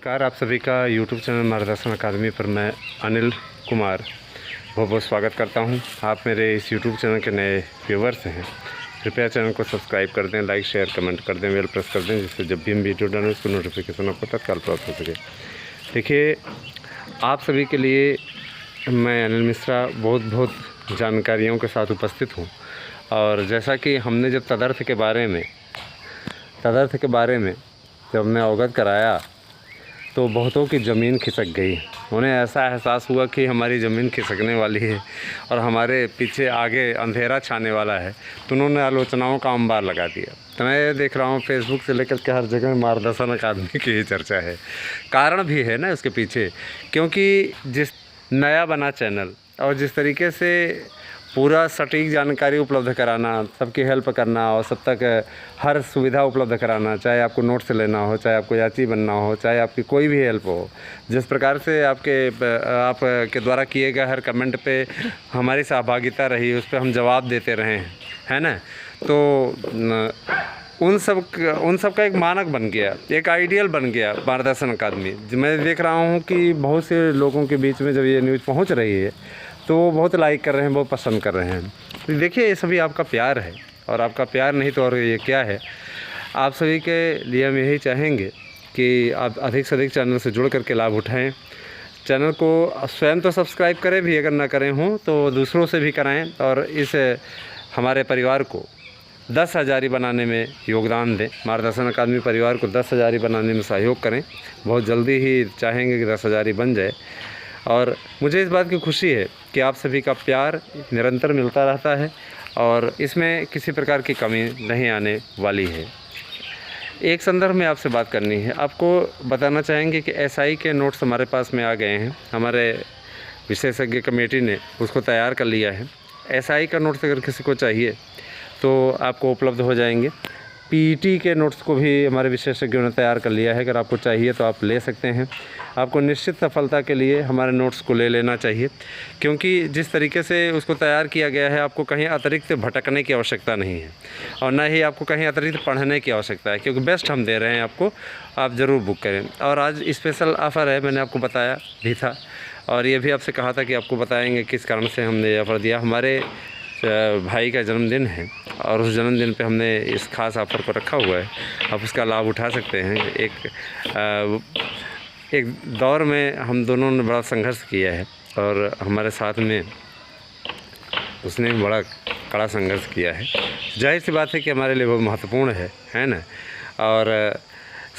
नमस्कार, आप सभी का YouTube चैनल मार्गदर्शन अकादमी पर मैं अनिल कुमार बहुत बहुत स्वागत करता हूं। आप मेरे इस YouTube चैनल के नए व्यूवर्स हैं, कृपया चैनल को सब्सक्राइब कर दें, लाइक शेयर कमेंट कर दें, बेल प्रेस कर दें, जिससे जब भी हम वीडियो डालें उसको नोटिफिकेशन आपको तत्काल प्राप्त हो सके। देखिए, आप सभी के लिए मैं अनिल मिश्रा बहुत बहुत जानकारियों के साथ उपस्थित हूँ। और जैसा कि हमने जब तदर्थ के बारे में जब मैं अवगत कराया तो बहुतों की ज़मीन खिसक गई। उन्हें ऐसा एहसास हुआ कि हमारी ज़मीन खिसकने वाली है और हमारे पीछे आगे अंधेरा छाने वाला है। तो उन्होंने आलोचनाओं का अंबार लगा दिया। तो मैं देख रहा हूँ फेसबुक से लेकर के हर जगह मार्गदर्शन अकादमी की ही चर्चा है। कारण भी है ना उसके पीछे, क्योंकि जिस नया बना चैनल और जिस तरीके से पूरा सटीक जानकारी उपलब्ध कराना, सबकी हेल्प करना और सब तक हर सुविधा उपलब्ध कराना, चाहे आपको नोट्स लेना हो, चाहे आपको याची बनना हो, चाहे आपकी कोई भी हेल्प हो, जिस प्रकार से आपके द्वारा किए गए हर कमेंट पे हमारी सहभागिता रही, उस पे हम जवाब देते रहे हैं, है ना। तो उन सब का एक मानक बन गया, एक आइडियल बन गया मार्गदर्शन अकादमी। मैं देख रहा हूँ कि बहुत से लोगों के बीच में जब ये न्यूज़ पहुँच रही है तो बहुत लाइक कर रहे हैं, बहुत पसंद कर रहे हैं। तो देखिए, ये सभी आपका प्यार है, और आपका प्यार नहीं तो और ये क्या है। आप सभी के लिए हम यही चाहेंगे कि आप अधिक से अधिक चैनल से जुड़ करके लाभ उठाएं। चैनल को स्वयं तो सब्सक्राइब करें भी, अगर ना करें हों तो दूसरों से भी कराएं, और इस हमारे परिवार को 10,000 बनाने में योगदान दें। मार्गदर्शन अकादमी परिवार को 10,000 बनाने में सहयोग करें। बहुत जल्दी ही चाहेंगे कि 10,000 बन जाए। और मुझे इस बात की खुशी है कि आप सभी का प्यार निरंतर मिलता रहता है और इसमें किसी प्रकार की कमी नहीं आने वाली है। एक संदर्भ में आपसे बात करनी है। आपको बताना चाहेंगे कि एसआई के नोट्स हमारे पास में आ गए हैं। हमारे विशेषज्ञ कमेटी ने उसको तैयार कर लिया है। एसआई का नोट्स अगर किसी को चाहिए तो आपको उपलब्ध हो जाएंगे। पीईटी के नोट्स को भी हमारे विशेषज्ञों ने तैयार कर लिया है। अगर आपको चाहिए तो आप ले सकते हैं। आपको निश्चित सफलता के लिए हमारे नोट्स को ले लेना चाहिए, क्योंकि जिस तरीके से उसको तैयार किया गया है, आपको कहीं अतिरिक्त भटकने की आवश्यकता नहीं है और ना ही आपको कहीं अतिरिक्त पढ़ने की आवश्यकता है, क्योंकि बेस्ट हम दे रहे हैं आपको। आप ज़रूर बुक करें। और आज स्पेशल ऑफ़र है, मैंने आपको बताया भी था और ये भी आपसे कहा था कि आपको बताएँगे किस कारण से हमने ये ऑफ़र दिया। हमारे भाई का जन्मदिन है और उस जन्मदिन पे हमने इस खास ऑफ़र को रखा हुआ है। आप उसका लाभ उठा सकते हैं। एक दौर में हम दोनों ने बड़ा संघर्ष किया है और हमारे साथ में उसने बड़ा कड़ा संघर्ष किया है। जाहिर सी बात है कि हमारे लिए बहुत महत्वपूर्ण है ना। और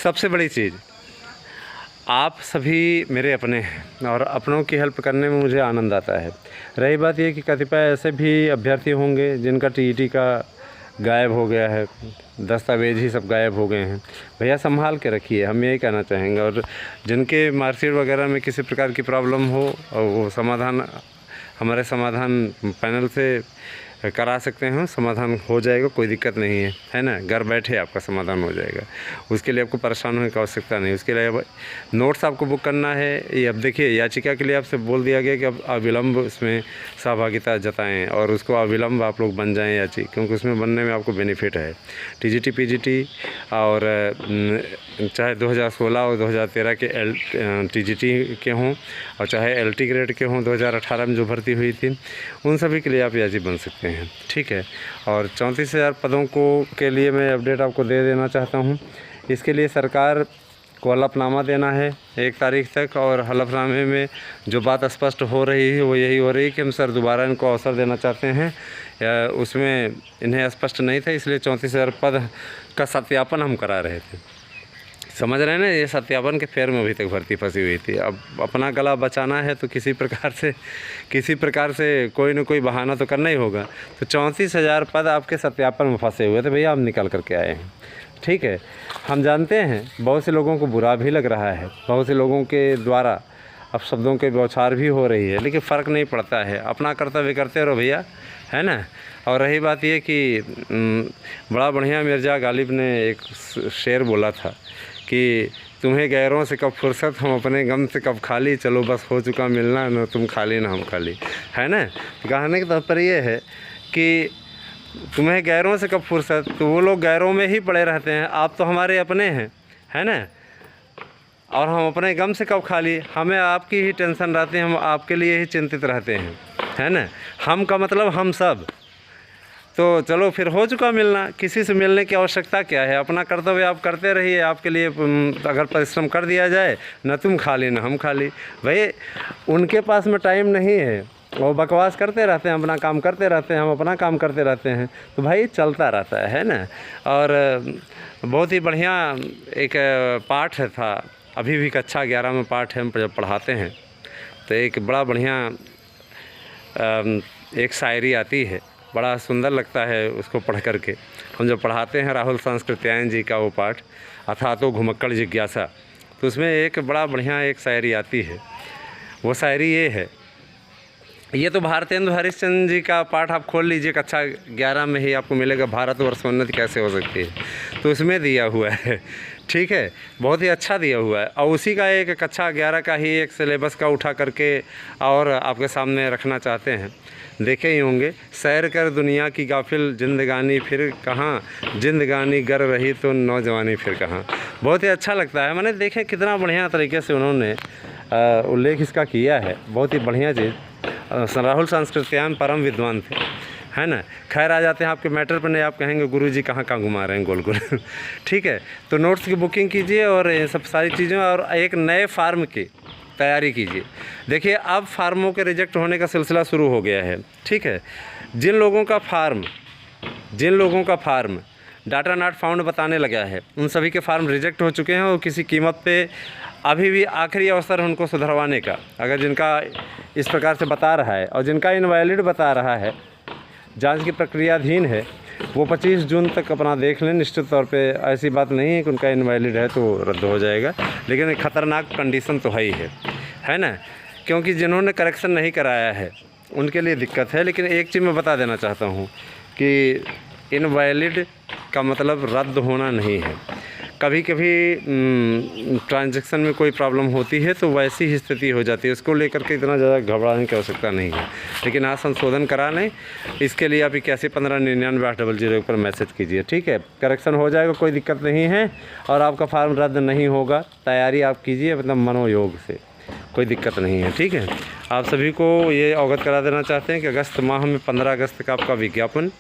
सबसे बड़ी चीज़, आप सभी मेरे अपने हैं और अपनों की हेल्प करने में मुझे आनंद आता है। रही बात ये कि कतिपय ऐसे भी अभ्यर्थी होंगे जिनका टीईटी का गायब हो गया है, दस्तावेज ही सब गायब हो गए हैं। भैया संभाल के रखिए, हम यही कहना चाहेंगे। और जिनके मार्कशीट वगैरह में किसी प्रकार की प्रॉब्लम हो और वो समाधान हमारे समाधान पैनल से करा सकते हैं, समाधान हो जाएगा, कोई दिक्कत नहीं है ना। घर बैठे आपका समाधान हो जाएगा, उसके लिए आपको परेशान होने की आवश्यकता नहीं। उसके लिए अब नोट्स आपको बुक करना है। ये अब देखिए, याचिका के लिए आपसे बोल दिया गया कि अब अविलंब इसमें सहभागिता जताएं और उसको अविलंब आप लोग बन जाएं याची, क्योंकि उसमें बनने में आपको बेनिफिट है। टीजीटी पीजीटी और चाहे 2016 और 2013 के टीजीटी के हों और चाहे एलटी ग्रेड के हों, 2018 में जो भर्ती हुई थी, उन सभी के लिए आप याची बन सकते हैं। ठीक है। और 34,000 पदों के लिए मैं अपडेट आपको दे देना चाहता हूं। इसके लिए सरकार को हलफनामा देना है 1 तारीख तक, और हलफनामे में जो बात स्पष्ट हो रही है वो यही हो रही है कि हम सर दोबारा इनको अवसर देना चाहते हैं। उसमें इन्हें स्पष्ट नहीं था, इसलिए 34,000 पद का सत्यापन हम करा रहे थे। समझ रहे हैं ना, ये सत्यापन के फेर में अभी तक भर्ती फंसी हुई थी। अब अपना गला बचाना है तो किसी प्रकार से कोई ना कोई बहाना तो करना ही होगा। तो 34,000 पद आपके सत्यापन में फंसे हुए थे भैया, आप निकल करके आए हैं। ठीक है। हम जानते हैं बहुत से लोगों को बुरा भी लग रहा है, बहुत से लोगों के द्वारा अब शब्दों के बौछार भी हो रही है, लेकिन फ़र्क नहीं पड़ता है। अपना कर्तव्य करते रहो भैया, है ना। और रही बात ये कि बड़ा बढ़िया मिर्ज़ा गालिब ने एक शेर बोला था कि तुम्हें गैरों से कब फुर्सत, हम अपने गम से कब खाली, चलो बस हो चुका मिलना, न तुम खाली न हम खाली, है ना। कहने का तात्पर्य ये है कि तुम्हें गैरों से कब फुर्सत, तो वो लोग गैरों में ही पड़े रहते हैं, आप तो हमारे अपने हैं, है ना। और हम अपने गम से कब खाली, हमें आपकी ही टेंशन रहती है, हम आपके लिए ही चिंतित रहते हैं, है ना। हम का मतलब हम सब। तो चलो फिर हो चुका मिलना, किसी से मिलने की आवश्यकता क्या है, अपना कर्तव्य आप करते रहिए। आपके लिए अगर परिश्रम कर दिया जाए, न तुम खाली न हम खाली। भाई उनके पास में टाइम नहीं है, वो बकवास करते रहते हैं, अपना काम करते रहते हैं, हम अपना काम करते रहते हैं, तो भाई चलता रहता है ना। और बहुत ही बढ़िया एक पाठ था, अभी भी कक्षा 11 में पाठ है, हम जब पढ़ाते हैं तो एक बड़ा बढ़िया एक शायरी आती है, बड़ा सुंदर लगता है उसको पढ़ कर के। हम जब पढ़ाते हैं राहुल सांस्कृत्यायन जी का वो पाठ अथातो घुमक्कड़ जिज्ञासा, तो उसमें एक बड़ा बढ़िया एक शायरी आती है। वो शायरी ये है, ये तो भारतेंदु हरिश्चंद्र जी का पाठ आप खोल लीजिए, कक्षा 11 में ही आपको मिलेगा, भारतवर्षोन्नति कैसे हो सकती है, तो उसमें दिया हुआ है। ठीक है, बहुत ही अच्छा दिया हुआ है। और उसी का एक कक्षा 11 का ही एक सिलेबस का उठा करके और आपके सामने रखना चाहते हैं। देखे ही होंगे, सैर कर दुनिया की गाफिल जिंदगानी फिर कहाँ, जिंदगानी गर रही तो नौजवानी फिर कहाँ। बहुत ही अच्छा लगता है, मैंने देखे कितना बढ़िया तरीके से उन्होंने उल्लेख इसका किया है, बहुत ही बढ़िया चीज़। राहुल सांस्कृत्यायन परम विद्वान थे, है ना। खैर आ जाते हैं आपके मैटर पर, नहीं आप कहेंगे गुरुजी कहाँ कहाँ घुमा रहे हैं गोल गोल। ठीक है, तो नोट्स की बुकिंग कीजिए और ये सब सारी चीज़ें, और एक नए फार्म की तैयारी कीजिए। देखिए अब फार्मों के रिजेक्ट होने का सिलसिला शुरू हो गया है। ठीक है, जिन लोगों का फार्म डाटा नॉट फाउंड बताने लगा है, उन सभी के फार्म रिजेक्ट हो चुके हैं और किसी कीमत पे अभी भी आखिरी अवसर है उनको सुधरवाने का। अगर जिनका इस प्रकार से बता रहा है और जिनका इनवैलिड बता रहा है, जांच की प्रक्रियाधीन है, वो 25 जून तक अपना देख लें। निश्चित तौर पे ऐसी बात नहीं है कि उनका इनवैलिड है तो रद्द हो जाएगा, लेकिन एक ख़तरनाक कंडीशन तो है ही है ना। क्योंकि जिन्होंने करेक्शन नहीं कराया है उनके लिए दिक्कत है। लेकिन एक चीज़ मैं बता देना चाहता हूँ कि इनवैलिड का मतलब रद्द होना नहीं है। कभी कभी ट्रांजैक्शन में कोई प्रॉब्लम होती है तो वैसी ही स्थिति हो जाती है, उसको लेकर के इतना ज़्यादा घबराने की आवश्यकता नहीं है। लेकिन आज संशोधन करा लें, इसके लिए आप 8115998000 पर मैसेज कीजिए। ठीक है, करेक्शन हो जाएगा, कोई दिक्कत नहीं है, और आपका फार्म रद्द नहीं होगा। तैयारी आप कीजिए मतलब मनोयोग से, कोई दिक्कत नहीं है। ठीक है, आप सभी को ये अवगत करा देना चाहते हैं कि अगस्त माह में 15 अगस्त का आपका विज्ञापन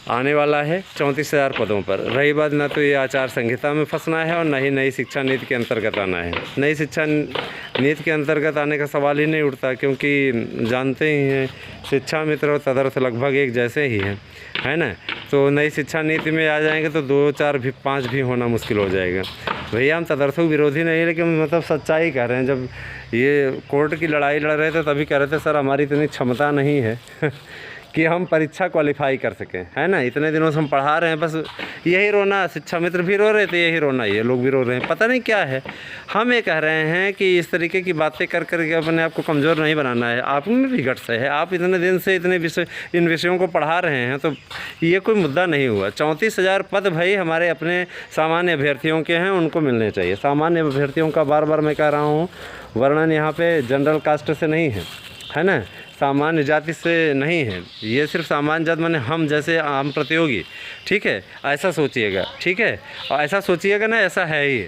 आने वाला है 34,000 पदों पर। रही बात, ना तो ये आचार संहिता में फंसना है और न ही नई शिक्षा नीति के अंतर्गत आना है। नई शिक्षा नीति के अंतर्गत आने का सवाल ही नहीं उठता, क्योंकि जानते ही हैं शिक्षा मित्र और तदर्थ लगभग एक जैसे ही हैं, है ना। तो नई शिक्षा नीति में आ जाएंगे तो 2, 4 भी 5 भी होना मुश्किल हो जाएगा। भैया हम तदर्थों विरोधी नहीं, लेकिन मतलब सच्चाई कह रहे हैं। जब ये कोर्ट की लड़ाई लड़ रहे थे तभी कह रहे थे सर हमारी इतनी क्षमता नहीं है कि हम परीक्षा क्वालिफाई कर सकें, है ना। इतने दिनों से हम पढ़ा रहे हैं, बस यही रोना, शिक्षा मित्र भी रो रहे थे, यही रोना ये लोग भी रो रहे हैं, पता नहीं क्या है। हम ये कह रहे हैं कि इस तरीके की बातें कर के अपने आप को कमज़ोर नहीं बनाना है। आप में भी गट्स है, आप इतने दिन से इतने इन विषयों को पढ़ा रहे हैं, तो ये कोई मुद्दा नहीं हुआ। 34,000 पद भाई हमारे अपने सामान्य अभ्यर्थियों के हैं, उनको मिलने चाहिए। सामान्य अभ्यर्थियों का बार बार मैं कह रहा हूँ, वर्णन यहाँ पे जनरल कास्ट से नहीं है ना, सामान्य जाति से नहीं है। ये सिर्फ सामान्य जाति माने हम जैसे आम प्रतियोगी। ठीक है, ऐसा सोचिएगा। ठीक है, और ऐसा सोचिएगा ना, ऐसा है ही।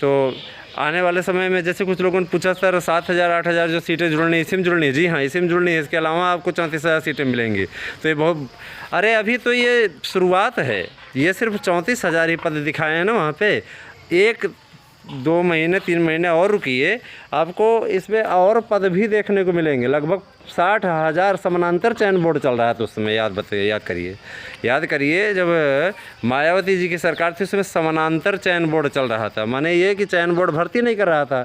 तो आने वाले समय में जैसे कुछ लोगों ने पूछा सर 7,000 8,000 जो सीटें जुड़नी है, इसी में जुड़नी है। जी हाँ, इसी में जुड़नी है, इसके अलावा आपको 34,000 सीटें मिलेंगी। तो ये बहुत, अरे अभी तो ये शुरुआत है, ये सिर्फ 34,000 ही पद दिखाए हैं ना वहाँ पे। 1, 2 महीने 3 महीने और रुकिए, आपको इसमें और पद भी देखने को मिलेंगे। लगभग 60,000 समानांतर चयन बोर्ड चल रहा है। तो उस समय याद करिए जब मायावती जी की सरकार थी, उसमें समानांतर चयन बोर्ड चल रहा था। माने ये कि चयन बोर्ड भर्ती नहीं कर रहा था,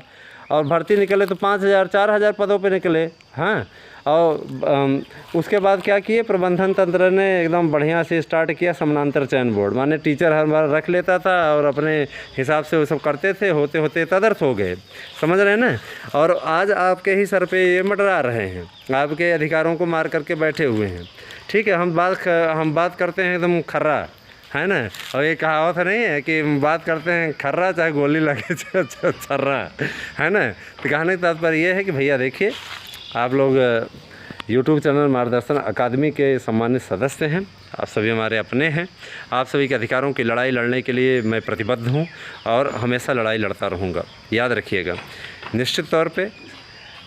और भर्ती निकले तो 5,000 4,000 पदों पे निकले। हाँ, और उसके बाद क्या किए, प्रबंधन तंत्र ने एकदम बढ़िया से स्टार्ट किया समानांतर चयन बोर्ड। माने टीचर हर बार रख लेता था और अपने हिसाब से वो सब करते थे, होते होते तदर्थ हो गए, समझ रहे हैं ना। और आज आपके ही सर पे ये मंडरा रहे हैं, आपके अधिकारों को मार करके बैठे हुए हैं। ठीक है, हम बात करते हैं एकदम खर्रा, है ना। और ये कहावत नहीं है कि बात करते हैं खर्रा चाहे गोली लगे छर्रा, है ना। तो कहने का तात्पर्य ये है कि भैया देखिए, आप लोग यूट्यूब चैनल मार्गदर्शन अकादमी के सम्मानित सदस्य हैं। आप सभी हमारे अपने हैं। आप सभी के अधिकारों की लड़ाई लड़ने के लिए मैं प्रतिबद्ध हूं और हमेशा लड़ाई लड़ता रहूंगा। याद रखिएगा, निश्चित तौर पे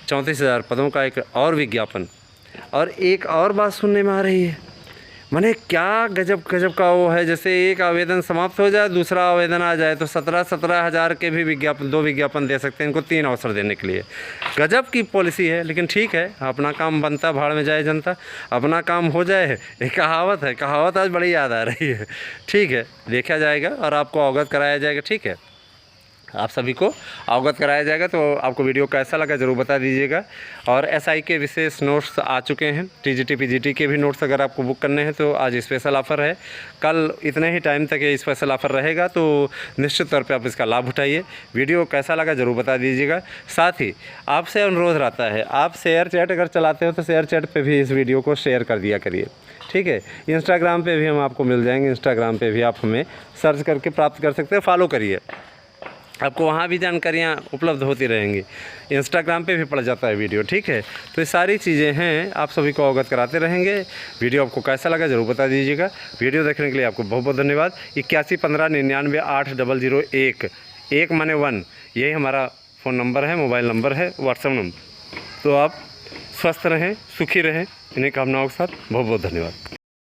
34,000 पदों का एक और विज्ञापन। और एक और बात सुनने में आ रही है, माने क्या गजब गजब का वो है, जैसे एक आवेदन समाप्त हो जाए दूसरा आवेदन आ जाए तो 17 हज़ार के भी विज्ञापन, 2 विज्ञापन दे सकते हैं इनको 3 अवसर देने के लिए। गजब की पॉलिसी है, लेकिन ठीक है, अपना काम बनता भाड़ में जाए जनता, अपना काम हो जाए। एक कहावत है, कहावत आज बड़ी याद आ रही है। ठीक है, देखा जाएगा और आपको अवगत कराया जाएगा। ठीक है, आप सभी को अवगत कराया जाएगा। तो आपको वीडियो कैसा लगा ज़रूर बता दीजिएगा। और एसआई के विशेष नोट्स आ चुके हैं, टीजीटी पीजीटी के भी नोट्स अगर आपको बुक करने हैं तो आज स्पेशल ऑफ़र है। कल इतने ही टाइम तक ये स्पेशल ऑफ़र रहेगा, तो निश्चित तौर पे आप इसका लाभ उठाइए। वीडियो कैसा लगा ज़रूर बता दीजिएगा। साथ ही आपसे अनुरोध रहता है, आप शेयर चैट अगर चलाते हो तो शेयर चैट पर भी इस वीडियो को शेयर कर दिया करिए। ठीक है, इंस्टाग्राम पे भी हम आपको मिल जाएंगे, इंस्टाग्राम पे भी आप हमें सर्च करके प्राप्त कर सकते हैं, फॉलो करिए, आपको वहाँ भी जानकारियाँ उपलब्ध होती रहेंगी। इंस्टाग्राम पे भी पड़ जाता है वीडियो। ठीक है, तो ये सारी चीज़ें हैं, आप सभी को अवगत कराते रहेंगे। वीडियो आपको कैसा लगा ज़रूर बता दीजिएगा। वीडियो देखने के लिए आपको बहुत बहुत धन्यवाद। 8115998001 1 माने 1, यही हमारा फ़ोन नंबर है, मोबाइल नंबर है, व्हाट्सएप नंबर। तो आप स्वस्थ रहें, सुखी रहें, इन्हीं कामनाओं के साथ बहुत बहुत धन्यवाद।